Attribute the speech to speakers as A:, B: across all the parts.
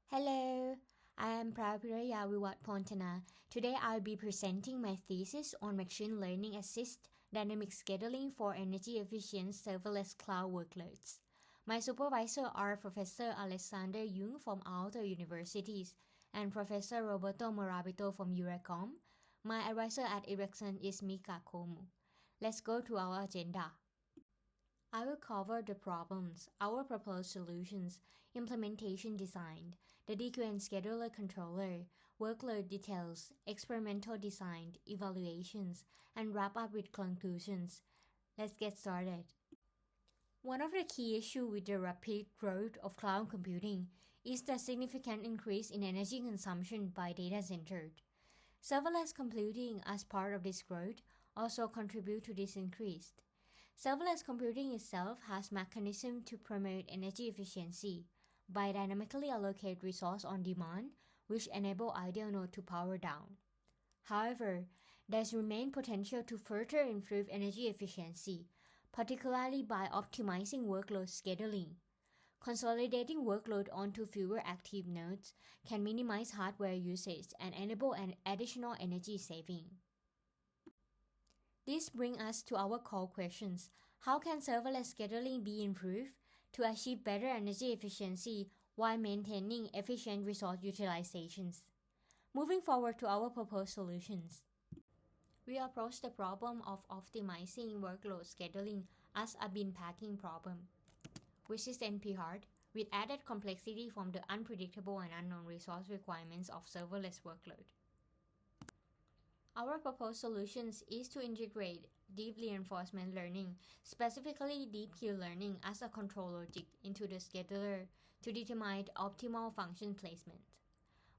A: Hello, I am Praewpiraya Wiwatphonthana. Today I'll be presenting my thesis on machine learning assist dynamic scheduling for energy efficient serverless cloud workloads. My supervisors are Professor Alexander Jung from other universities and Professor Roberto Morabito from URACOM. My advisor at Ericsson is Mika Komu. Let's go to our agenda. I will cover the problems, our proposed solutions, implementation design, the DQN scheduler controller, workload details, experimental design, evaluations, and wrap up with conclusions. Let's get started. One of the key issues with the rapid growth of cloud computing is the significant increase in energy consumption by data centers. Serverless computing, as part of this growth, also contribute to this increase. Serverless computing itself has mechanisms to promote energy efficiency by dynamically allocate resource on demand, which enable ideal node to power down. However, there's remain potential to further improve energy efficiency, particularly by optimizing workload scheduling. Consolidating workload onto fewer active nodes can minimize hardware usage and enable an additional energy saving. This brings us to our core questions. How can serverless scheduling be improved to achieve better energy efficiency while maintaining efficient resource utilizations? Moving forward to our proposed solutions. We approach the problem of optimizing workload scheduling as a bin packing problem, which is NP-hard, with added complexity from the unpredictable and unknown resource requirements of serverless workload. Our proposed solutions is to integrate deep reinforcement learning, specifically deep Q learning as a control logic into the scheduler to determine optimal function placement.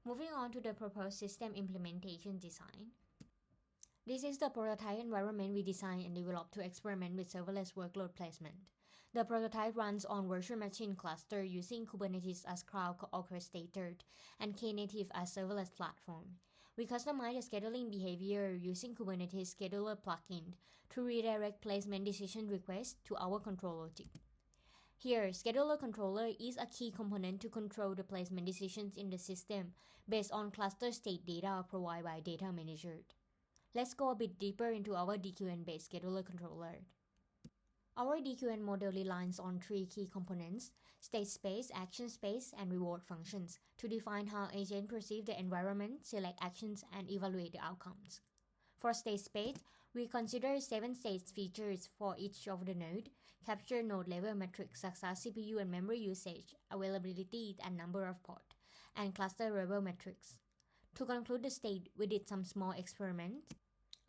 A: Moving on to the proposed system implementation design. This is the prototype environment we designed and developed to experiment with serverless workload placement. The prototype runs on virtual machine cluster using Kubernetes as cloud orchestrator and Knative as serverless platform. We customize the scheduling behavior using Kubernetes scheduler plugin to redirect placement decision requests to our control logic. Here, scheduler controller is a key component to control the placement decisions in the system based on cluster state data provided by data manager. Let's go a bit deeper into our DQN-based scheduler controller. Our DQN model relies on three key components: state space, action space, and reward functions to define how agents perceive the environment, select actions, and evaluate the outcomes. For state space, we consider 7 state features for each of the node, capture node-level metrics such as CPU and memory usage, availability, and number of ports, and cluster-level metrics. To conclude the state, we did some small experiments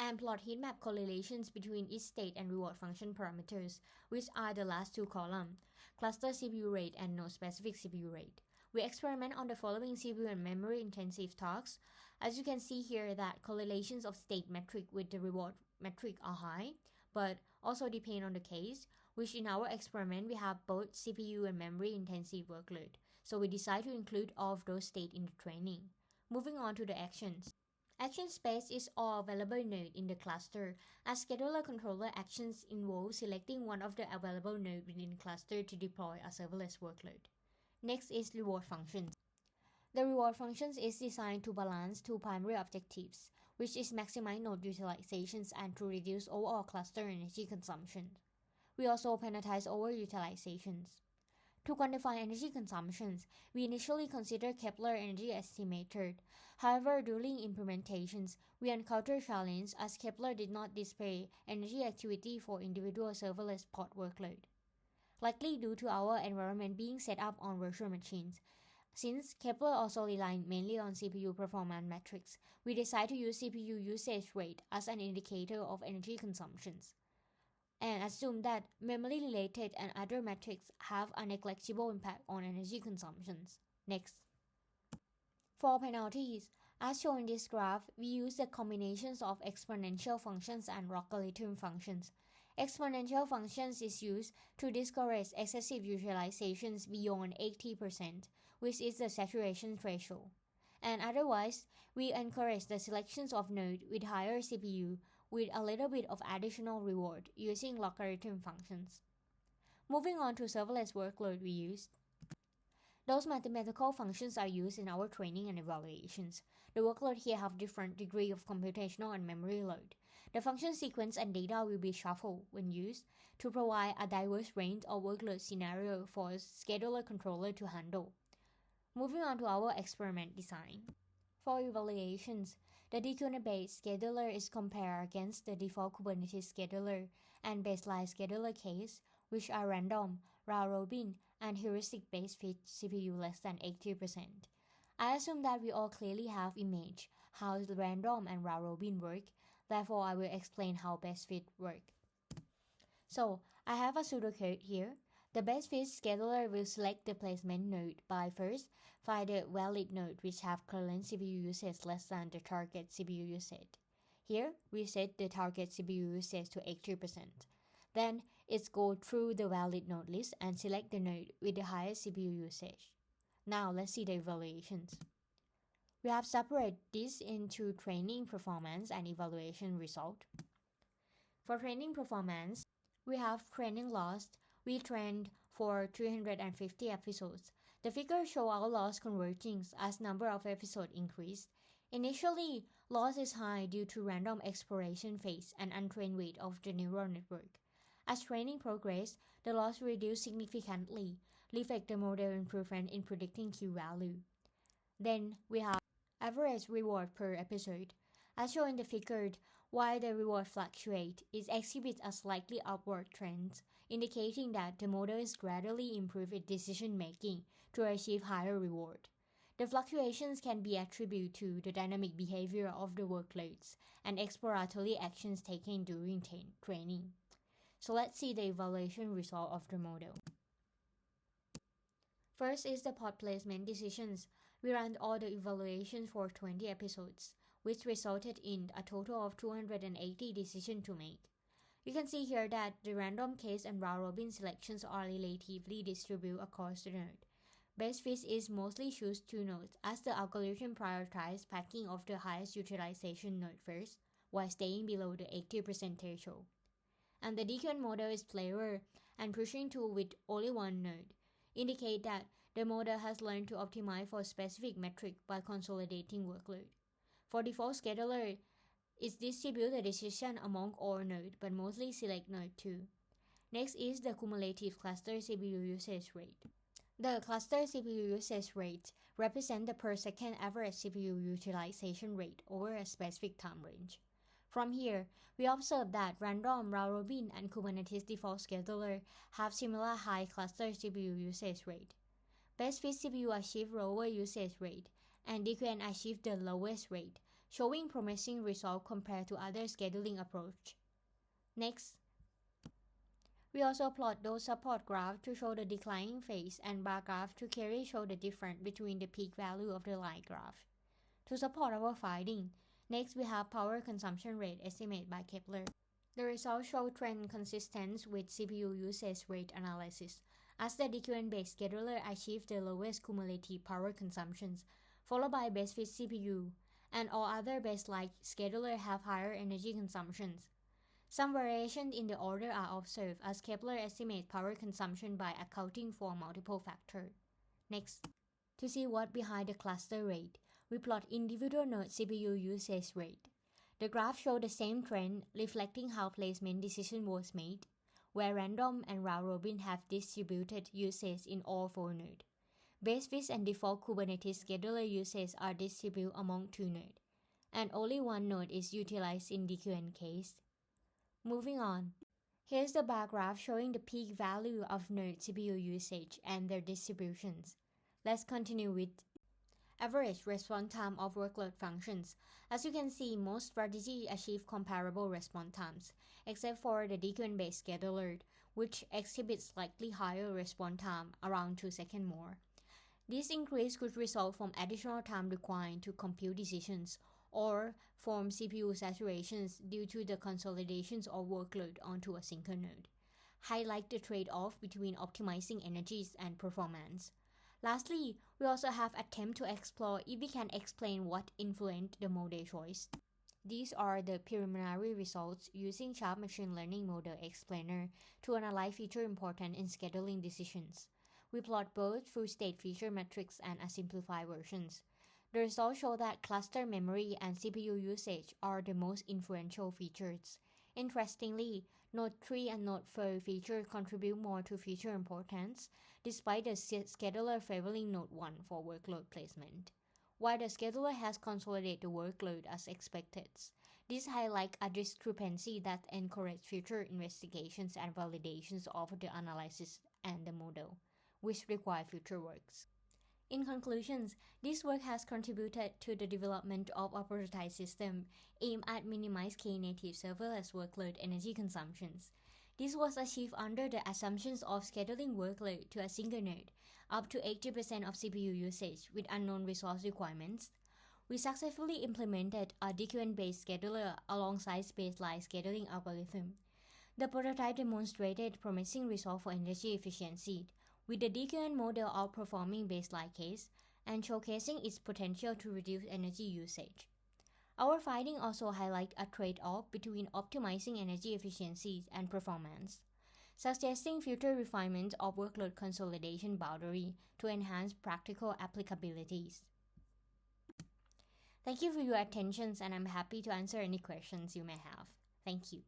A: and plot heat map correlations between each state and reward function parameters, which are the last two columns, cluster CPU rate and node-specific CPU rate. We experiment on the following CPU and memory-intensive tasks. As you can see here that correlations of state metric with the reward metric are high, but also depend on the case, which in our experiment we have both CPU and memory-intensive workload. So we decide to include all of those states in the training. Moving on to the actions. Action space is all available nodes in the cluster, as scheduler controller actions involve selecting one of the available nodes within the cluster to deploy a serverless workload. Next is reward functions. The reward functions is designed to balance two primary objectives, which is maximize node utilizations and to reduce overall cluster energy consumption. We also penalize overutilizations. To quantify energy consumptions, we initially considered Kepler energy estimator. However, during implementations, we encountered challenge as Kepler did not display energy activity for individual serverless pod workload, likely due to our environment being set up on virtual machines. Since Kepler also relied mainly on CPU performance metrics, we decided to use CPU usage rate as an indicator of energy consumptions, and assume that memory-related and other metrics have a negligible impact on energy consumptions. Next. For penalties, as shown in this graph, we use the combinations of exponential functions and logarithm functions. Exponential functions is used to discourage excessive utilizations beyond 80%, which is the saturation threshold. And otherwise, we encourage the selections of nodes with higher CPU with a little bit of additional reward using logarithm functions. Moving on to serverless workload we used. Those mathematical functions are used in our training and evaluations. The workload here have different degree of computational and memory load. The function sequence and data will be shuffled when used to provide a diverse range of workload scenario for a scheduler controller to handle. Moving on to our experiment design. For evaluations, the DQN-based scheduler is compared against the default Kubernetes scheduler and baseline scheduler case, which are random, round-robin, and heuristic-based fit CPU less than 80%. I assume that we all clearly have image how the random and round-robin work, therefore I will explain how best fit work. So, I have a pseudocode here. The best fit scheduler will select the placement node by first find the valid node which have current CPU usage less than the target CPU usage. Here, we set the target CPU usage to 80%. Then, it's go through the valid node list and select the node with the highest CPU usage. Now, let's see the evaluations. We have separated this into training performance and evaluation result. For training performance, we have training loss. We trained for 350 episodes. The figures show our loss converging as number of episodes increased. Initially, loss is high due to random exploration phase and untrained weight of the neural network. As training progressed, the loss reduced significantly, reflect the model improvement in predicting Q value. Then we have average reward per episode. As shown in the figure, while the reward fluctuates, it exhibits a slightly upward trend, indicating that the model is gradually improving its decision-making to achieve higher reward. The fluctuations can be attributed to the dynamic behavior of the workloads and exploratory actions taken during training. So let's see the evaluation result of the model. First is the pod placement decisions. We ran all the evaluations for 20 episodes, which resulted in a total of 280 decisions to make. You can see here that the random case and round-robin selections are relatively distributed across the node. Best fit is mostly choose two nodes as the algorithm prioritizes packing of the highest utilization node first, while staying below the 80% threshold. And the DQN model is clever and pushing to with only one node, indicate that the model has learned to optimize for specific metric by consolidating workload. For default scheduler, it distributes the decision among all nodes but mostly select node 2. Next is the cumulative cluster CPU usage rate. The cluster CPU usage rate represents the per second average CPU utilization rate over a specific time range. From here, we observe that random, round-robin, and Kubernetes default scheduler have similar high cluster CPU usage rate. Best fit CPU achieve lower usage rate, and DQN achieve the lowest rate, showing promising results compared to other scheduling approach. Next, we also plot those support graphs to show the declining phase and bar graph to clearly show the difference between the peak value of the line graph. To support our finding, next we have power consumption rate estimated by Kepler. The results show trend consistent with CPU usage rate analysis, as the DQN-based scheduler achieved the lowest cumulative power consumptions, followed by best fit CPU, and all other best-like scheduler have higher energy consumptions. Some variations in the order are observed as Kepler estimates power consumption by accounting for multiple factors. Next, to see what behind the cluster rate, we plot individual node CPU usage rate. The graph shows the same trend, reflecting how placement decision was made, where random and round-robin have distributed usage in all 4 nodes. Best fit and default Kubernetes scheduler usage are distributed among 2 nodes, and only one node is utilized in DQN case. Moving on, here's the bar graph showing the peak value of node CPU usage and their distributions. Let's continue with average response time of workload functions. As you can see, most strategies achieve comparable response times, except for the DQN-based scheduler, which exhibits slightly higher response time, around 2 seconds more. This increase could result from additional time required to compute decisions or from CPU saturations due to the consolidations of workload onto a single node. Highlight the trade-off between optimizing energies and performance. Lastly, we also have attempt to explore if we can explain what influenced the model choice. These are the preliminary results using Sharp Machine Learning Model Explainer to analyze features important in scheduling decisions. We plot both full-state feature metrics and a simplified versions. The results show that cluster memory and CPU usage are the most influential features. Interestingly, Node 3 and Node 4 features contribute more to feature importance, despite the scheduler favoring Node 1 for workload placement. While the scheduler has consolidated the workload as expected, this highlights a discrepancy that encourages future investigations and validations of the analysis and the model, which require future works. In conclusion, this work has contributed to the development of a prototype system aimed at minimizing Knative serverless workload energy consumptions. This was achieved under the assumptions of scheduling workload to a single node, up to 80% of CPU usage with unknown resource requirements. We successfully implemented a DQN-based scheduler alongside baseline scheduling algorithm. The prototype demonstrated promising results for energy efficiency, with the DQN model outperforming baseline case and showcasing its potential to reduce energy usage. Our findings also highlight a trade-off between optimizing energy efficiency and performance, suggesting future refinements of workload consolidation boundary to enhance practical applicabilities. Thank you for your attention, and I'm happy to answer any questions you may have. Thank you.